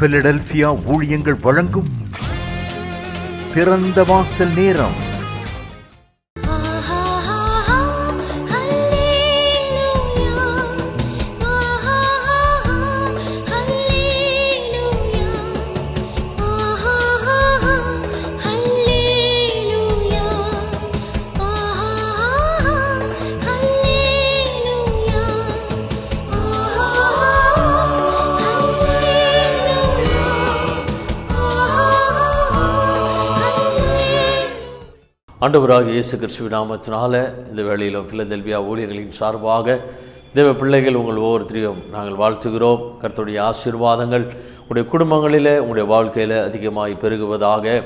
Philadelphia ஊழியங்கள் வழங்கும் திறந்த வாசல் நேரம். ஆண்டவராக இயேசு கிறிஸ்துவின் நாமத்தினால இந்த வேளையிலும் பிலதெல்பியா ஊழியர்களின் சார்பாக தேவ பிள்ளைகள் உங்கள் ஒவ்வொருத்தரையும் நாங்கள் வாழ்த்துகிறோம். கர்த்தருடைய ஆசீர்வாதங்கள் உங்களுடைய குடும்பங்களில் உங்களுடைய வாழ்க்கையில் அதிகமாய் பெருகுவதாக.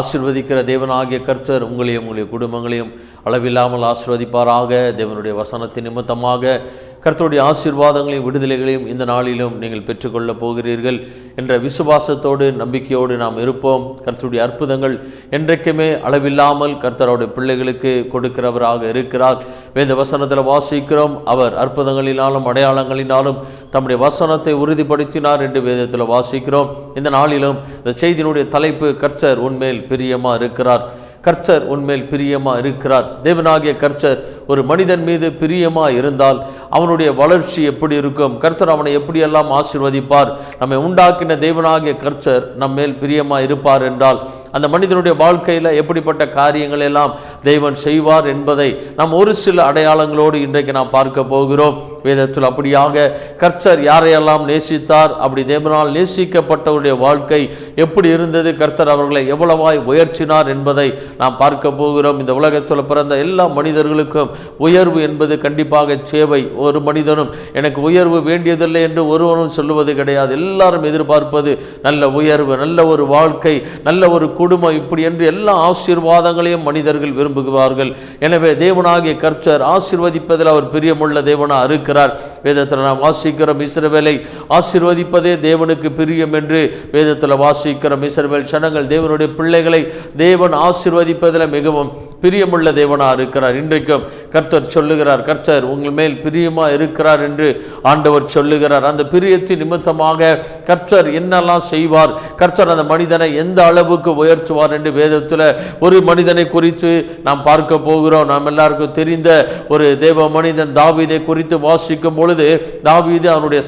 ஆசீர்வதிக்கிற தேவனாகிய கர்த்தர் உங்களையும் உங்களுடைய குடும்பங்களையும் அளவில்லாமல் ஆசீர்வதிப்பாராக. தேவனுடைய வசனத்தின் நிமித்தமாக கர்த்தருடைய ஆசீர்வாதங்களையும் விடுதலைகளையும் இந்த நாளிலும் நீங்கள் பெற்றுக்கொள்ளப் போகிறீர்கள் என்ற விசுவாசத்தோடு நம்பிக்கையோடு நாம் இருப்போம். கர்த்தருடைய அற்புதங்கள் என்றைக்குமே அளவில்லாமல் கர்த்தருடைய பிள்ளைகளுக்கு கொடுக்கிறவராக இருக்கிறார். வேத வசனத்தில் வாசிக்கிறோம், அவர் அற்புதங்களினாலும் அடையாளங்களினாலும் தம்முடைய வசனத்தை உறுதிப்படுத்தினார் என்று வேதத்தில் வாசிக்கிறோம். இந்த நாளிலும் இந்த செய்தியினுடைய தலைப்பு, கர்த்தர் உன்மேல் பிரியமாக இருக்கிறார். கர்த்தர் உன்மேல் பிரியமாக இருக்கிறார். தேவனாகிய கர்த்தர் ஒரு மனிதன் மீது பிரியமாக இருந்தால் அவனுடைய வளர்ச்சி எப்படி இருக்கும், கர்த்தர் அவனை எப்படியெல்லாம் ஆசீர்வதிப்பார். நம்மை உண்டாக்கின தேவனாகிய கர்த்தர் நம்மேல் பிரியமாக இருப்பார் என்றால் அந்த மனிதனுடைய வாழ்க்கையில் எப்படிப்பட்ட காரியங்கள் எல்லாம் தேவன் செய்வார் என்பதை நாம் ஒரு சில அடையாளங்களோடு இன்றைக்கு நாம் பார்க்க போகிறோம். வேதத்தில் அப்படியாக கர்த்தர் யாரையெல்லாம் நேசித்தார், அப்படி தேவனால் நேசிக்கப்பட்டவருடைய வாழ்க்கை எப்படி இருந்தது, கர்த்தர் அவர்களை எவ்வளவாய் உயர்த்தினார் என்பதை நாம் பார்க்க போகிறோம். இந்த உலகத்தில் பிறந்த எல்லா மனிதர்களுக்கும் உயர்வு என்பது கண்டிப்பாக தேவை. ஒரு மனிதனும் எனக்கு உயர்வு வேண்டியதில்லை என்று ஒருவனும் சொல்லுவது கிடையாது. எல்லாரும் எதிர்பார்ப்பது நல்ல உயர்வு, நல்ல ஒரு வாழ்க்கை, நல்ல ஒரு குடும்பம், இப்படி என்று எல்லா ஆசீர்வாதங்களையும் மனிதர்கள் விரும்புகிறார்கள். எனவே தேவனாகிய கர்த்தர் ஆசீர்வதிப்பதில் அவர் பிரியமுள்ள தேவனாக இருக்கிறார். வேதத்தில் நாம் வாசிக்கிறோம், இஸ்ரவேலை ஆசீர்வதிப்பதே தேவனுக்கு பிரியம் என்று வேதத்தில் வாசிக்கிறோம். இஸ்ரவேல் ஜனங்கள் தேவனுடைய பிள்ளைகளை தேவன் ஆசீர்வதிப்பதில் மிகவும் பிரியமுள்ள தேவனாக இருக்கிறார். இன்றைக்கும் கர்த்தர் சொல்லுகிறார், கர்த்தர் உங்கள் மேல் பிரியமாக இருக்கிறார் என்று ஆண்டவர் சொல்லுகிறார். அந்த பிரியத்தின் நிமித்தமாக கர்த்தர் என்னெல்லாம் செய்வார், கர்த்தர் அந்த மனிதனை எந்த அளவுக்கு உயர்த்துவார் என்று வேதத்தில் ஒரு மனிதனை குறித்து நாம் பார்க்க போகிறோம். நாம் எல்லாருக்கும் தெரிந்த ஒரு தேவ மனிதன் தாவீதை குறித்து வாசிக்கும் பொழுது, தாவீது அவனுடைய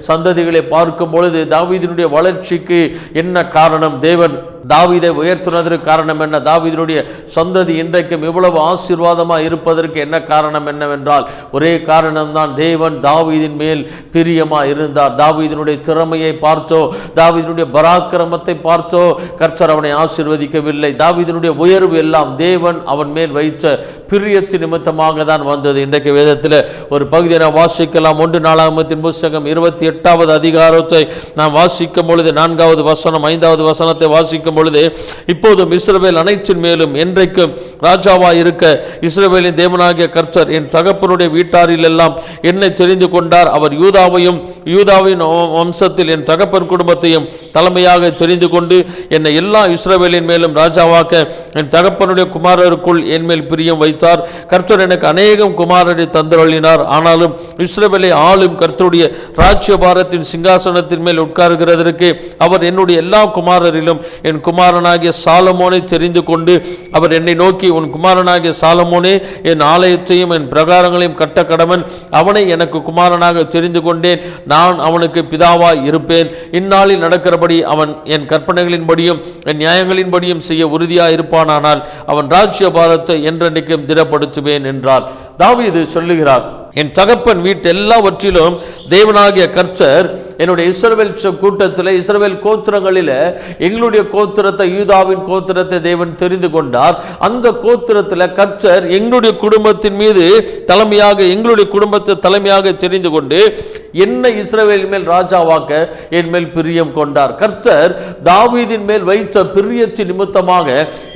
சந்ததிகளை பார்க்கும் பொழுது தாவீதினுடைய வளர்ச்சிக்கு என்ன காரணம், தேவன் தாவீதை உயர்த்துவதற்கு காரணம் என்ன, தாவீதினுடைய சந்ததி இன்றைக்கும் இவ்வளவு ஆசீர்வாதமாக இருப்பதற்கு என்ன காரணம் என்னவென்றால் ஒரே காரணம்தான், தேவன் தாவீதின் மேல் பிரியமாக இருந்தார். தாவீதினுடைய திறமையை பார்த்தோ, தாவீதினுடைய பராக்கிரமத்தை பார்த்தோ கர்த்தர் அவனை ஆசீர்வதிக்கவில்லை. தாவீதினுடைய உயர்வு எல்லாம் தேவன் அவன் மேல் வைத்த பிரியத்து நிமித்தமாக தான் வந்தது. இன்றைக்கு வேதத்தில் ஒரு பகுதியை நாம் வாசிக்கலாம். 1 நாளாகமத்தின் புத்தகம் 28வது அதிகாரத்தை நாம் வாசிக்கும் பொழுது 4வது வசனம் 5வது வசனத்தை வாசிக்கும் பொழுது, இப்போதும் இஸ்ரவேல் அனைத்தின் மேலும் என்றைக்கும் ராஜாவாய் இருக்க இஸ்ரவேலின் தேவனாகிய கர்த்தர் என் தகப்பனுடைய வீட்டாரில் எல்லாம் என்னை தெரிந்து கொண்டார். அவர் யூதாவின் வம்சத்தில் என் தகப்பன் குடும்பத்தையும் தலைமையாக தெரிந்து கொண்டு என்னை எல்லா இஸ்ரவேலின் மேலும் ராஜாவாக்க என் தகப்பனுடைய குமாரருக்குள் என் மேல் பிரியம் வைத்தார். கர்த்தர் எனக்கு அநேகம் குமாரரை தந்தருளினார். ஆனாலும் இஸ்ரவேலை ஆளும் கர்த்தருடைய ராஜ்யபாரத்தின் சிங்காசனத்தின் மேல் உட்கார்கிறதற்கு அவர் என்னுடைய எல்லா குமாரரிலும் என் குமாரனாகிய சாலமோனை தெரிந்து கொண்டு அவர் என்னை நோக்கி, உன் குமாரனாகிய சாலமோனே, என் ஆலயத்தையும் என் பிரகாரங்களையும் கட்ட கடவன். அவனை எனக்கு குமாரனாக தெரிந்து கொண்டேன். நான் அவனுக்கு பிதாவாய் இருப்பேன். இந்நாளில் நடக்கிறபடி அவன் என் கற்பனைகளின்படியும் என் நியாயங்களின்படியும் செய்ய உறுதியாக இருப்பானானால் அவன் ராஜ்யபாரத்தை என்றென்றைக்கும் திடப்படுத்துவேன் என்றார். தாவீது சொல்லுகிறார், என் தகப்பன் வீட்டு எல்லாவற்றிலும் தேவனாகிய கர்த்தர் என்னுடைய இஸ்ரவேல் கூட்டத்தில், இஸ்ரவேல் கோத்திரங்களில் எங்களுடைய கோத்திரத்தை, யூதாவின் கோத்திரத்தை தேவன் தெரிந்து கொண்டார். அந்த கோத்திரத்தில் கர்த்தர் எங்களுடைய குடும்பத்தின் மீது தலைமையாக, எங்களுடைய குடும்பத்தை தலைமையாக தெரிந்து கொண்டு என்னை இஸ்ரவேல் மேல் ராஜாவாக்க என் மேல் பிரியம் கொண்டார். கர்த்தர் தாவீதின் மேல் வைத்த பிரியத்தின் நிமித்தமாக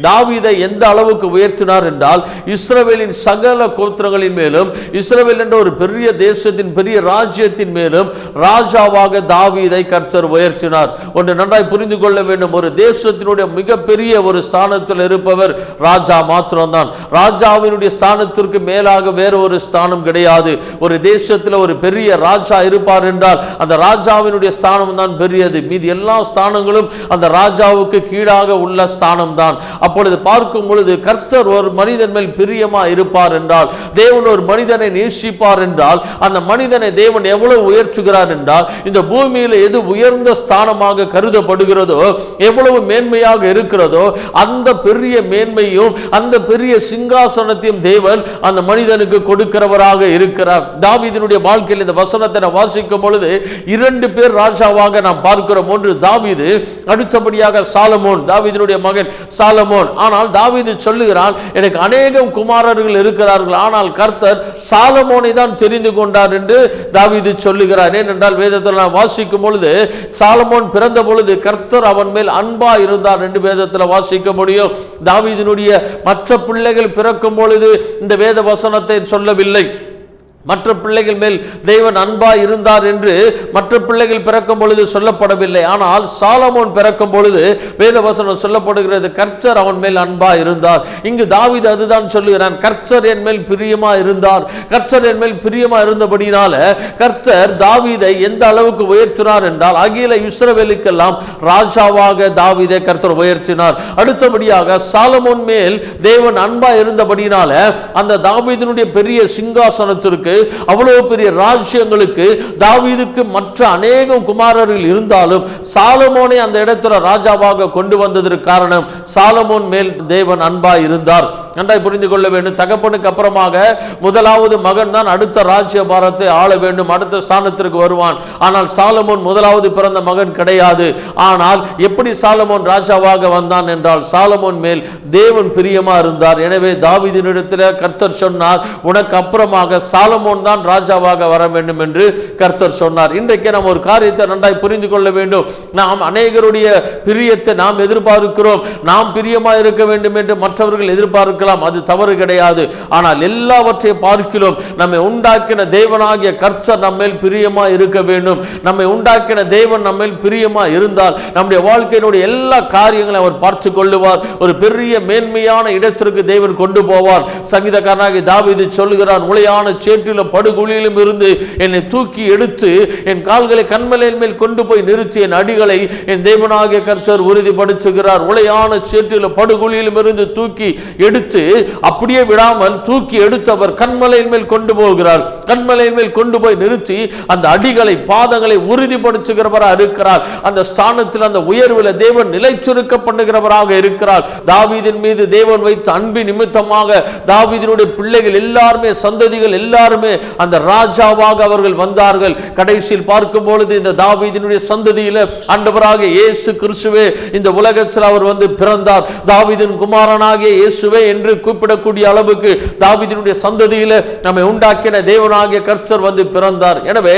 தாவீதை எந்த அளவுக்கு உயர்த்தினார் என்றால், இஸ்ரவேலின் சகல கோத்திரங்களின் மேலும், இஸ்ரவேல் என்ற ஒரு பெரிய தேசத்தின் பெரிய ராஜ்யத்தின் மேலும் ராஜாவாக ராஜாவாக தாவீதை கர்த்தர் உயர்த்தினார். ஒன்று நன்றாய் புரிந்து கொள்ள வேண்டும். ஒரு தேசத்தினுடைய மிகப்பெரிய ஒரு ஸ்தானத்தில் இருப்பவர் ராஜா மாத்திரம்தான். ராஜாவினுடைய ஸ்தானத்திற்கு மேலாக வேற ஒரு ஸ்தானம் கிடையாது. ஒரு தேசத்தில் ஒரு பெரிய ராஜா இருப்பார் என்றால் அந்த ராஜாவினுடைய ஸ்தானம் தான் பெரியது. மீதி எல்லா ஸ்தானங்களும் அந்த ராஜாவுக்கு கீழாக உள்ள ஸ்தானம் தான். அப்பொழுது பார்க்கும் பொழுது கர்த்தர் ஒரு மனிதன் மேல் பிரியமா இருப்பார் என்றால், தேவன் ஒரு மனிதனை நேசிப்பார் என்றால், அந்த மனிதனை தேவன் எவ்வளவு உயர்த்துகிறார் என்றால், இந்த பூமியில் எது உயர்ந்த ஸ்தானமாக கருதப்படுகிறதோ, எவ்வளவு மேன்மையாக இருக்கிறதோ, அந்த பெரிய மேன்மையும் அந்த பெரிய சிங்காசனத்தையும் தேவன் அந்த மனிதனுக்கு கொடுக்கிறவராக இருக்கிறார். தாவீதினுடைய வாழ்க்கையில் இந்த வசனத்தை நான் வாசிக்கும் பொழுது 2 பேர் ராஜாவாக நாம் பார்க்கிறோம். ஒன்று தாவீது, அடுத்தபடியாக சாலமோன், தாவீதினுடைய மகன் சாலமோன். ஆனால் தாவீது சொல்லுகிறான், எனக்கு அநேகம் குமாரர்கள் இருக்கிறார்கள், ஆனால் கர்த்தர் சாலமோனை தான் தெரிந்து கொண்டார் என்று தாவீது சொல்லுகிறார். ஏனென்றால் வேதத்தில் நாம் வாசிக்கும் பொழுது சாலமோன் பிறந்த பொழுது கர்த்தர் அவன் மேல் அன்பா இருந்தார் என்று வேதத்தில் வாசிக்க முடியும். தாவீதினுடைய மற்ற பிள்ளைகள் பிறக்கும் பொழுது இந்த வேத வசனத்தை சொல்லவில்லை. மற்ற பிள்ளைகள் மேல் தேவன் அன்பா இருந்தார் என்று மற்ற பிள்ளைகள் பிறக்கும் பொழுது சொல்லப்படவில்லை. ஆனால் சாலமோன் பிறக்கும் பொழுது வேதவசனம் சொல்லப்படுகிறது, கர்த்தர் அவன் மேல் அன்பா இருந்தார். இங்கு தாவீது அதுதான் சொல்லுகிறான், கர்த்தர் என் மேல் பிரியமா இருந்தார். கர்த்தர் என் மேல் பிரியமா இருந்தபடினால கர்த்தர் தாவீதை எந்த அளவுக்கு உயர்த்தினார் என்றால், அகில இஸ்ரவேலுக்கெல்லாம் ராஜாவாக தாவீதை கர்த்தர் உயர்த்தினார். அடுத்தபடியாக சாலமோன் மேல் தேவன் அன்பா இருந்தபடினால அந்த தாவீதினுடைய பெரிய சிங்காசனத்திற்கு, அவ்வளவு பெரிய ராஜ்யங்களுக்கு தாவீதுக்கு மற்ற அநேகம் குமாரர்கள் இருந்தாலும் சாலமோனை அந்த இடத்துல ராஜாவாக கொண்டு வந்ததற்கு காரணம் சாலமோன் மேல் தேவன் அன்பா இருந்தார். நன்றாய் புரிந்து கொள்ள வேண்டும். தகப்பனுக்கு அப்புறமாக முதலாவது மகன் தான் அடுத்த ராஜ்ய பாரத்தை ஆள வேண்டும், அடுத்த ஸ்தானத்திற்கு வருவான். ஆனால் சாலமோன் முதலாவது பிறந்த மகன் கிடையாது. ஆனால் எப்படி சாலமோன் ராஜாவாக வந்தான் என்றால், சாலமோன் மேல் தேவன் பிரியமா இருந்தார். எனவே தாவீதினிடத்தில் கர்த்தர் சொன்னார், உனக்கு அப்புறமாக சாலமோன் தான் ராஜாவாக வர வேண்டும் என்று கர்த்தர் சொன்னார். இன்றைக்கு நாம் ஒரு காரியத்தை நன்றாய் புரிந்து கொள்ள வேண்டும். நாம் அநேகருடைய பிரியத்தை நாம் எதிர்பார்க்கிறோம். நாம் பிரியமா இருக்க வேண்டும் என்று மற்றவர்கள் எதிர்பார்க்கலாம், அது தவறு கிடையாது. ஆனால் எல்லாவற்றையும் பார்க்கிறோம், நம்மை உண்டாக்கின தேவனாகிய கர்த்தர் நம்மேல் பிரியமா இருக்க வேண்டும். நம்மை உண்டாக்கின தேவன் நம்மேல் பிரியமா இருந்தால் நம்முடைய வாழ்க்கையினுடைய எல்லா காரியங்களை அவர் பார்த்து கொள்ளுவார். ஒரு பெரிய மேன்மையான இடத்திற்கு தேவன் கொண்டு போவார். சங்கீதக்காரனாகிய தாவீது சொல்லுகிறான், உளையான சேற்றிலும் படுகுழியிலும் இருந்து என்னை தூக்கி எடுத்து என் கால்களை கன்மலையின் மேல் கொண்டு போய் நிறுத்தி என் அடிகளை என் தேவனாகிய கர்த்தர் உறுதிப்படுத்துகிறார். உளையான சேற்றிலும் படுகுழியிலும் இருந்து தூக்கி எடுத்து அப்படியே விடாமல் தூக்கி எடுத்தவர் கன்மலையின் மேல் கொண்டு போகிறார். கன்மலையின் மேல் கொண்டு போய் நிறுத்தி அந்த அடிகளை பாதங்களை உறுதிப்படுத்துகிறவராக இருக்கிறார். அந்த ஸ்தானத்தில் அந்த உயர்வில் தேவன் நிலைச்சுருக்க பண்ணுகிறவராக இருக்கிறார். தாவீதின் மீது தேவன் வைத்த அன்பின் நிமித்தமாக தாவீதினுடைய பிள்ளைகள் எல்லாருமே, சந்ததிகள் எல்லாருமே அந்த ராஜாவாக அவர்கள் வந்தார்கள். கடைசியில் பார்க்கும் பொழுது இந்த தாவீதினுடைய சந்ததியில் ஆண்டவராக இயேசு கிறிஸ்துவே இந்த உலகத்தில் அவர் வந்து பிறந்தார். தாவீதின் குமாரனாகிய இயேசுவே என்று கூப்பிடக்கூடிய அளவுக்கு தாவீதினுடைய சந்ததியில் நம்மை உண்டாக்கின தேவனாகிய கர்த்தர் வந்து பிறந்தார். எனவே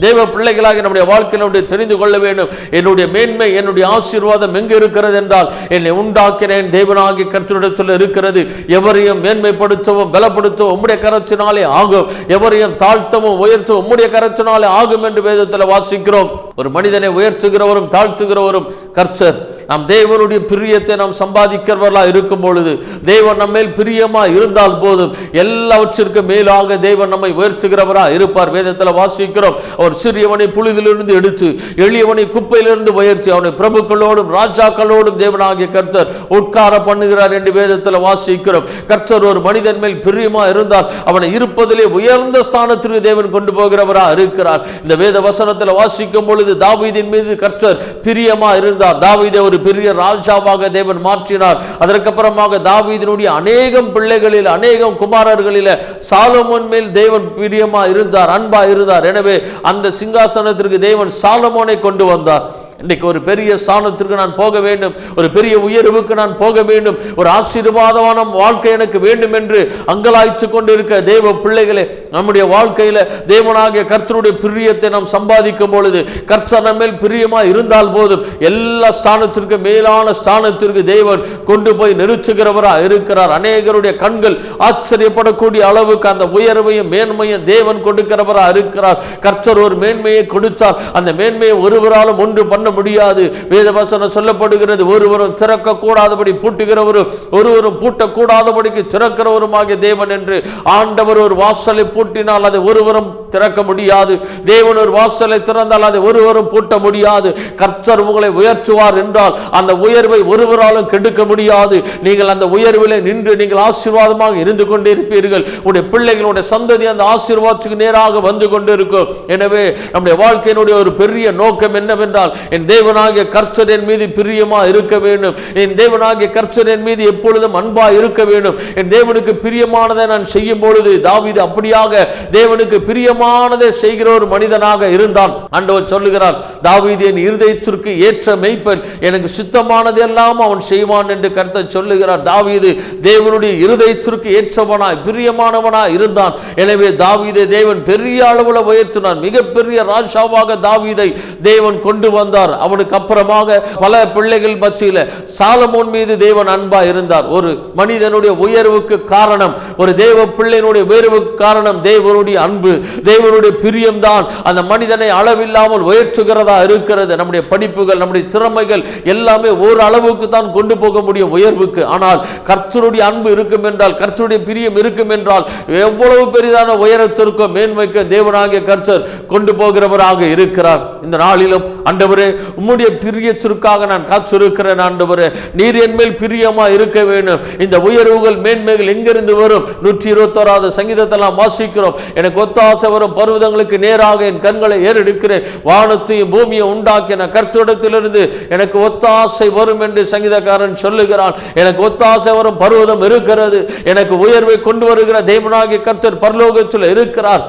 தேவ பிள்ளைகளாக நம்முடைய வாழ்க்கையில் தெரிந்து கொள்ள வேண்டும், என்னுடைய மேன்மை, என்னுடைய ஆசீர்வாதம் எங்கு இருக்கிறது என்றால், என்னை உண்டாக்கினேன் தேவனாகிய கர்த்தரிடத்தில் இருக்கிறது. எவரையும் மேன்மைப்படுத்தவும் பலப்படுத்தவும் உம்முடைய கரத்தினாலே ஆகும், எவரையும் தாழ்த்தவும் உயர்த்தவும் உம்முடைய கரத்தினாலே ஆகும் என்று வேதத்தில் வாசிக்கிறோம். ஒரு மனிதனை உயர்த்துகிறவரும் தாழ்த்துகிறவரும் கர்த்தர். நாம் தேவனுடைய பிரியத்தை நாம் சம்பாதிக்கிறவர்களாக இருக்கும் பொழுது, தேவன் நம்மேல் பிரியமா இருந்தால் போதும், எல்லாவற்றிற்கும் மேலாக தேவன் நம்மை உயர்த்துகிறவராக இருப்பார். வேதத்தில் வாசிக்கிறோம், அவர் சிறியவனை புழுதிலிருந்து எடுத்து எளியவனை குப்பையிலிருந்து உயர்த்தி அவனை பிரபுக்களோடும் ராஜாக்களோடும் தேவனாகிய கர்த்தர் உட்கார பண்ணுகிறார் என்று வேதத்தில் வாசிக்கிறோம். கர்த்தர் ஒரு மனிதன் மேல் பிரியமா இருந்தால் அவனை இருப்பதிலே உயர்ந்த ஸ்தானத்திற்கு தேவன் கொண்டு போகிறவராக இருக்கிறார். இந்த வேத வசனத்தில் வாசிக்கும் பொழுது தாவீதின் மீது கர்த்தர் பிரியமா இருந்தார். தாவீதை ஒரு பெரிய ராஜாவாக தேவன் மாற்றினார். அதற்கப்புறமாக தாவீதினுடைய அநேகம் பிள்ளைகளில், அநேகம் குமாரர்களில் சாலமோன் மேல் தேவன் பிரியமா இருந்தார், அன்பா இருந்தார். எனவே அந்த சிங்காசனத்திற்கு தேவன் சாலமோனை கொண்டு வந்தார். இன்றைக்கு ஒரு பெரிய ஸ்தானத்திற்கு நான் போக வேண்டும், ஒரு பெரிய உயர்வுக்கு நான் போக வேண்டும், ஒரு ஆசீர்வாதமான வாழ்க்கை எனக்கு வேண்டும் என்று அங்கலாய்த்து கொண்டிருக்க தேவ பிள்ளைகளே, நம்முடைய வாழ்க்கையில தேவனாகிய கர்த்தருடைய பிரியத்தை நாம் சம்பாதிக்கும் பொழுது, கர்த்தர் நம்மேல் பிரியமா இருந்தால் போதும், எல்லா ஸ்தானத்திற்கு மேலான ஸ்தானத்திற்கு தேவன் கொண்டு போய் நிறுத்துகிறவரா இருக்கிறார். அநேகருடைய கண்கள் ஆச்சரியப்படக்கூடிய அளவுக்கு அந்த உயர்வையும் மேன்மையும் தேவன் கொடுக்கிறவரா இருக்கிறார். கர்த்தர் ஒரு மேன்மையை கொடுத்தால் அந்த மேன்மையை ஒருவராலும் ஒன்று பண்ண முடியாது. வேதவசனம் சொல்லப்படுகிறது, ஒருவரும் திறக்க கூடாதபடி பூட்டுகிறவரும் ஒருவரும் பூட்டக்கூடாதபடிக்கு திறக்கிறவருமாகிய தேவன் என்று. ஆண்டவர் ஒரு வாசலை பூட்டினால் அதை ஒருவரும் திறக்க முடியாது. தேவன் ஒரு வாசலை திறந்தால் அதை ஒருவரும் பூட்ட முடியாது. கர்த்தர் உங்களை உயர்த்துவார் என்றால் அந்த உயர்வை ஒருவராலும் கெடுக்க முடியாது. நீங்கள் அந்த உயர்விலே நின்று நீங்கள் ஆசீர்வாதமாக இருந்து கொண்டிருப்பீர்கள். உடைய பிள்ளைகளுடைய சந்ததி அந்த ஆசீர்வாதத்துக்கு நேராக வந்து கொண்டிருக்கும். எனவே நம்முடைய வாழ்க்கையினுடைய ஒரு பெரிய நோக்கம் என்னவென்றால், என் தேவனாகிய கர்த்தர் என் மீது பிரியமா இருக்க வேண்டும், என் தேவனாகிய கர்த்தர் என் மீது எப்பொழுதும் அன்பா இருக்க வேண்டும், என் தேவனுக்கு பிரியமானதை நான் செய்யும் பொழுது, தாவீது அப்படியாக தேவனுக்கு பிரியமானதை செய்கிற ஒரு மனிதனாக இருந்தான். ஆண்டவர் சொல்லுகிறார், தாவீது என் இருதயத்திற்கு ஏற்ற மேய்ப்பன், எனக்கு சித்தமானது எல்லாம் அவன் செய்வான் என்று கர்த்தர் சொல்லுகிறார். தாவீது தேவனுடைய இருதயத்திற்கு ஏற்றவனாய் பிரியமானவனாய் இருந்தான். எனவே தாவீதை தேவன் பெரிய அளவுல உயர்த்தினார். மிகப்பெரிய ராஜாவாக தாவீதை தேவன் கொண்டு வந்தார். அவனுக்கு அப்புறமாக பல பிள்ளைகள் மத்தியில சாலமோன் மீது தேவன் அன்பா இருந்தார். ஒரு மனிதனுடைய உயர்வுக்கு காரணம், ஒரு தேவ பிள்ளையினுடைய உயர்வுக்கு காரணம் தேவனுடைய அன்பு, தேவனுடைய பிரியம்தான் அந்த மனிதனை அளவில்லாமல் உயர்த்துகிறதா இருக்கிறது. நம்முடைய படிப்புகள், நம்முடைய திறமைகள் எல்லாமே ஒரு அளவுக்கு தான் கொண்டு போக முடியும் உயர்வுக்கு. ஆனால் கர்த்தருடைய அன்பு இருக்கும் என்றால், கர்த்தருடைய பிரியம் இருக்கும் என்றால், எவ்வளவு பெரிதான உயரத்திற்கும் மேன்மைக்கு தேவனாகிய கர்த்தர் கொண்டு போகிறவராக இருக்கிறார். இந்த நாளிலும் ஆண்டவரே, உம்முடைய பிரியத்திற்காக நான் காத்திருக்கிறேன். ஆண்டவரே, நீர் என் மேல் பிரியமா இருக்க வேண்டும். இந்த உயர்வுகள் மேன்மைகள் எங்கிருந்து வரும்? 121வது சங்கீதத்தில் நாம் வாசிக்கிறோம், எனக்கு ஒத்தாசை வரும் பர்வதங்களுக்கு நேராக என் கண்களை ஏறெடுக்கிறேன், வானத்தையும் பூமியை உண்டாக்கின கர்த்தரிடத்திலிருந்து எனக்கு ஒத்தாசை வரும் என்று சங்கீதக்காரன் சொல்லுகிறான். எனக்கு ஒத்தாசை வரும் பர்வதம் இருக்கிறது, எனக்கு உயர்வை கொண்டு வருகிற தேவனாகிய கர்த்தர் பரலோகத்தில் இருக்கிறார்.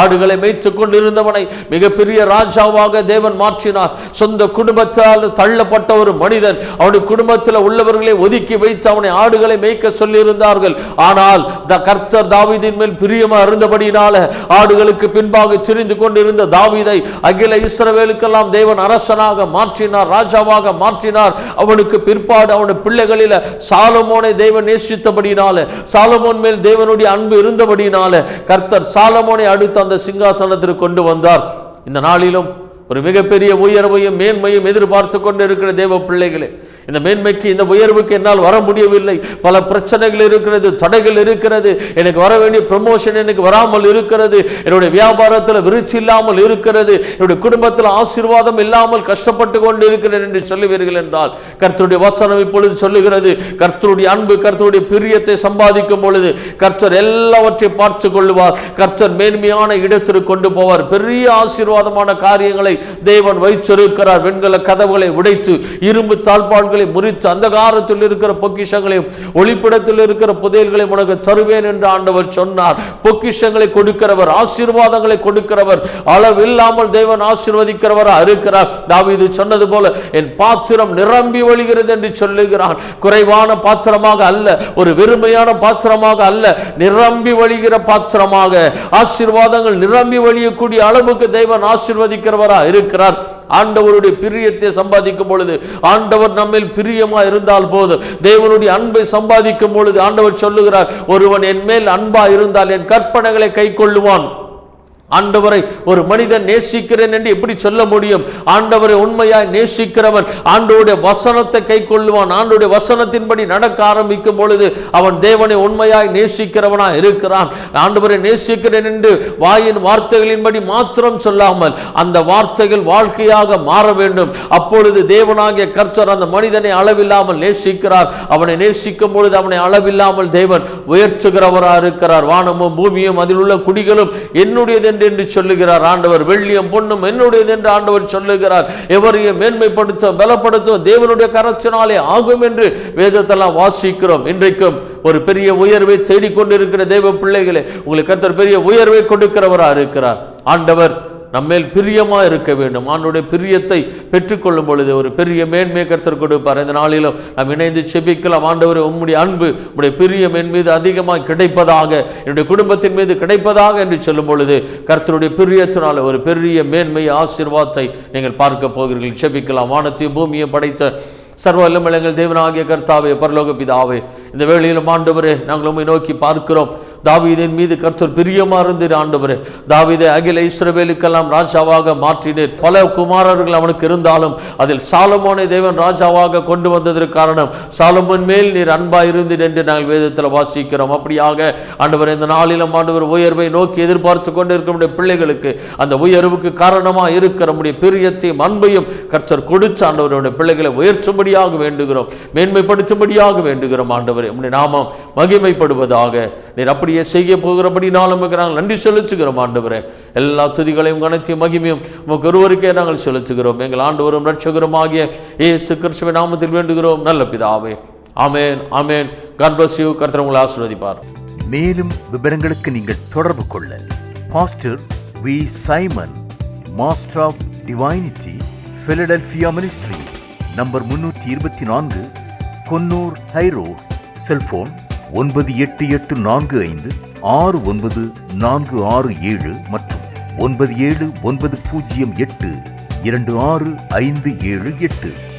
ஆடுகளை மேய்த்துக் கொண்டிருந்தவனை மிகப்பெரிய ராஜாவாக தேவன் மாற்றினார். சொந்த குடும்பத்தால் தள்ளப்பட்ட ஒரு மனிதன், அவனுடைய குடும்பத்தில் உள்ளவர்களை ஒதுக்கி வைத்து அவனை ஆடுகளை மேய்க்க சொல்லியிருந்தார்கள். ஆனால் கர்த்தர் தாவீதின் மேல் பிரியமா இருந்தபடினால ஆடுகளுக்கு பின்பாக திரிந்து கொண்டிருந்த தாவீதை அகில இஸ்ரவேலுக்கெல்லாம் தேவன் அரசனாக மாற்றினார், ராஜாவாக மாற்றினார். அவனுக்கு பிற்பாடு அவனுடைய பிள்ளைகளில் சாலமோனை தேவன் நேசித்தபடினால, சாலமோன் மேல் தேவனுடைய அன்பு இருந்தபடினால கர்த்தர் சாலமோனை அடுத்த அந்த சிங்காசனத்திற்கு கொண்டு வந்தார். இந்த நாளிலும் ஒரு மிகப்பெரிய உயர்வையும் மேன்மையும் எதிர்பார்த்து கொண்டு இருக்கிற தேவ பிள்ளைகளே, இந்த மேன்மைக்கு, இந்த உயர்வுக்கு என்னால் வர முடியவில்லை, பல பிரச்சனைகள் இருக்கிறது, தடைகள் இருக்கிறது, எனக்கு வர வேண்டிய ப்ரமோஷன் எனக்கு வராமல் இருக்கிறது, என்னுடைய வியாபாரத்தில் விருச்சி இல்லாமல் இருக்கிறது, என்னுடைய குடும்பத்தில் ஆசீர்வாதம் இல்லாமல் கஷ்டப்பட்டு கொண்டு இருக்கிறேன் என்று சொல்லுவீர்கள் என்றால், கர்த்தருடைய வசனம் இப்பொழுது சொல்லுகிறது, கர்த்தருடைய அன்பு, கர்த்தருடைய பிரியத்தை சம்பாதிக்கும் பொழுது கர்த்தர் எல்லாவற்றையும் பார்த்து கொள்வார். கர்த்தர் மேன்மையான இடத்திற்கு கொண்டு போவார். பெரிய ஆசீர்வாதமான காரியங்களை தேவன் வைத்திருக்கிறார். வெண்கல கதவுகளை உடைத்து இரும்பு தாழ்பாள்களை முறித்து அந்தகாரத்தில் இருக்கிற பொக்கிஷங்களையும் ஒளிப்பிடத்தில் இருக்கிற புதையல்களையும் உனக்கு தருவேன் என்று ஆண்டவர் சொன்னார். பொக்கிஷங்களை கொடுக்கிறவர், ஆசீர்வாதங்களை கொடுக்கிறவர், அளவில்லாமல் தேவன் ஆசீர்வதிக்கிறவரா இருக்கிறார். தாவீது சொன்னது போல என் பாத்திரம் நிரம்பி வழிகிறது என்று சொல்லுகிறான். குறைவான பாத்திரமாக அல்ல, ஒரு வெறுமையான பாத்திரமாக அல்ல, நிரம்பி வழிகிற பாத்திரமாக, ஆசீர்வாதங்கள் நிரம்பி வழியக்கூடிய அளவுக்கு தேவன் ஆசீர்வதிக்கிறவரா இருக்கிறார். ஆண்டவருடைய பிரியத்தை சம்பாதிக்கும் பொழுது, ஆண்டவர் நம்மில் பிரியமா இருந்தால் போதும். தேவனுடைய அன்பை சம்பாதிக்கும் பொழுது ஆண்டவர் சொல்லுகிறார், ஒருவன் என் மேல் அன்பா இருந்தால் என் கற்பனைகளை கை கொள்ளுவான். ஆண்டவரை ஒரு மனிதன் நேசிக்கிறேன் என்று எப்படி சொல்ல முடியும்? ஆண்டவரை உண்மையாய் நேசிக்கிறவன் ஆண்டவருடைய வசனத்தை கை கொள்ளுவான். ஆண்டவருடைய வசனத்தின்படி நடக்க ஆரம்பிக்கும் பொழுது அவன் தேவனை உண்மையாய் நேசிக்கிறவனா இருக்கிறான். ஆண்டவரை நேசிக்கிறேன் என்று வாயின் வார்த்தைகளின்படி மாத்திரம் சொல்லாமல் அந்த வார்த்தைகள் வாழ்க்கையாக மாற வேண்டும். அப்பொழுது தேவனாகிய கர்த்தர் அந்த மனிதனை அளவில்லாமல் நேசிக்கிறார். அவனை நேசிக்கும் பொழுது அவனை அளவில்லாமல் தேவன் உயர்த்துகிறவராக இருக்கிறார். வானமும் பூமியும் அதில் உள்ள குடிகளும் என்னுடையது என்று சொல்லுகிறார் ஆண்டவர். வெள்ளியும் பொன்னும் என்னுடையது என்று ஆண்டவர் சொல்லுகிறார். எவரையும் மேன்மைப்படுத்த பலப்படுத்த தேவனுடைய கரத்தினாலே ஆகும் என்று வேதத்தெல்லாம் வாசிக்கிறோம். இன்றைக்கும் ஒரு பெரிய உயர்வை தேடிக்கொண்டிருக்கிற தேவ பிள்ளைகளே, உங்களுக்கு கர்த்தர் பெரிய உயர்வை கொடுக்கிறவராக இருக்கிறார். ஆண்டவர் நம்மேல் பிரியமாக இருக்க வேண்டும். ஆண்டவருடைய பிரியத்தை பெற்றுக்கொள்ளும் பொழுது ஒரு பெரிய மேன்மையை கர்த்தர் கொடுப்பார். இந்த நாளிலும் நாம் இணைந்து செபிக்கலாம். ஆண்டவரே, உம்முடைய அன்பு, உம்முடைய பிரியம் என் மீது அதிகமாக கிடைப்பதாக, என்னுடைய குடும்பத்தின் மீது கிடைப்பதாக என்று சொல்லும் பொழுது கர்த்தருடைய பிரியத்தினால் ஒரு பெரிய மேன்மை ஆசீர்வாதத்தை நீங்கள் பார்க்க போகிறீர்கள். செபிக்கலாம். வானத்தையும் பூமியை படைத்த சர்வ வல்லமையுள்ள தேவனாகிய கர்த்தாவே, பரலோக பிதாவே, இந்த வேளையிலும் ஆண்டவரே நாங்கள் உம்மை நோக்கி பார்க்கிறோம். தாவீதின் மீது கர்த்தர் பிரியமா இருந்தீர் ஆண்டவரே. தாவீதை அகில இஸ்ரவேலுக்கெல்லாம் ராஜாவாக மாற்றினீர். பல குமாரர்கள் அவனுக்கு இருந்தாலும் அதில் சாலமோனை தேவன் ராஜாவாக கொண்டு வந்ததற்கு காரணம் சாலமோன் மேல் நீர் அன்பாய் இருந்தீர் என்று நாங்கள் வேதத்தில் வாசிக்கிறோம். அப்படியாக ஆண்டவர் இந்த நாளிலும் ஆண்டவர் உயர்வை நோக்கி எதிர்பார்த்து கொண்டு இருக்கிற பிள்ளைகளுக்கு அந்த உயர்வுக்கு காரணமாக இருக்கிற நம்முடைய பிரியத்தையும் அன்பையும் கர்த்தர் கொடுத்து ஆண்டவருடைய பிள்ளைகளை உயர்த்தும்படியாக வேண்டுகிறோம், மேன்மைப்படுத்தும்படியாக வேண்டுகிறோம். ஆண்டவரே, உம்முடைய நாமம் மகிமைப்படுவதாக. நீர் அப்படியே செய்ய போகிறபடி நாளும் நாங்கள் நன்றி செலுத்துகிறோம். ஆண்டவரே, எல்லா துதிகளையும் கனத்தையும் மகிமையும் உமக்கு ஒருவருக்கே நாங்கள் செலுத்துகிறோம். எங்கள் ஆண்டவரும் இரட்சகரும் ஆகிய இயேசு கிறிஸ்துவின் நாமத்தில் வேண்டுகிறோம் நல்ல பிதாவே. ஆமென், ஆமென். God bless you. கர்த்தர் உங்களை ஆசீர்வதிப்பார். மேலும் விவரங்களுக்கு நீங்கள் தொடர்பு கொள்ள pastor V. Simon, master of divinity, Philadelphia ministry, number 324, Konnur high road, cellphone 9884569467 மற்றும் 9790826578.